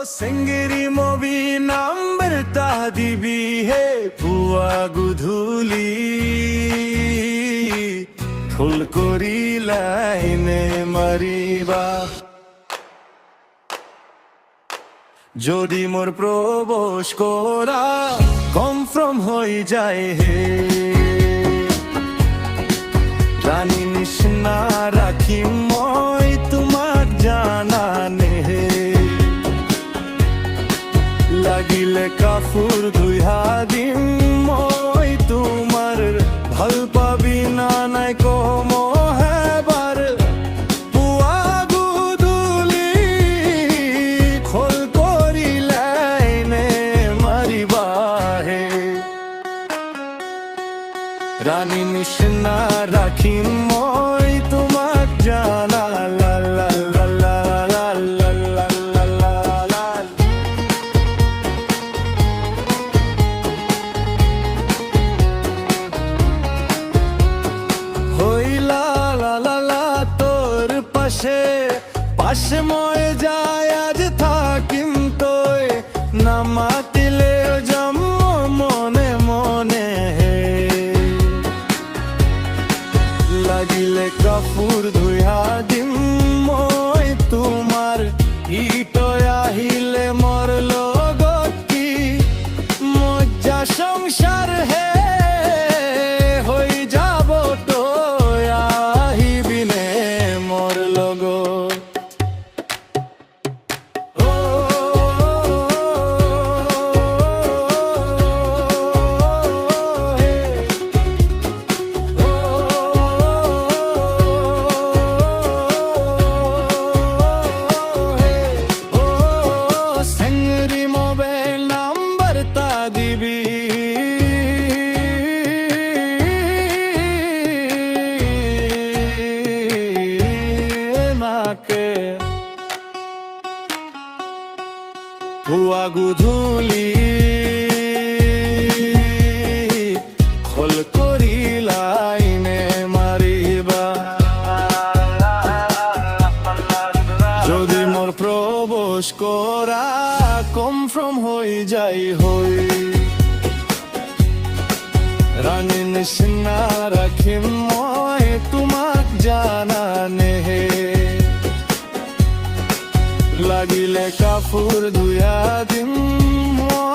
চেংগেৰি মবি number তা দিবি হে পুৱা গধূলি ফুল কৰি লাইনে মাৰিবা যদি মোর প্রবেশ করা কনফার্ম হয়ে যায় হে রানী নিশনা রাখি মই তোমাক জানানে হে লাগিলে কাপোৰ ধুইহা দিম মই তোমাৰ ভাল পাবি না নাই কম হেবাৰ পুৱা গধূলি খোল কৰি লাইনে মাৰিবা হে ৰাণী নিচিনা ৰাখিম মই তোমাক জানা লা লা লা লা লা লা লা লা লা লা হইলা লা লা লা তোর পাশে পাশে মই যাই আজ থাকিম তই নামাতিলে যাম মনে মনে হে লাগিলে কাপোৰ ধুইহা দিম মই তোমাৰ ইতই আহিলে মোৰ লগত কি মজ্জা সংসাৰ হে হৈ যাব তই আহিবিনে মোৰ লগত দিবি মাকে পুৱা গধূলি খোল কৰি লাইনে মাৰিবা যদি মোৰ প্ৰবেশ কৰা কনফার্ম হয়ে যাই হই রানী নিচিনা রাখিম মই তোমাক জানানে হে লাগিলে কাপোৰ ধুইয়া দিম মই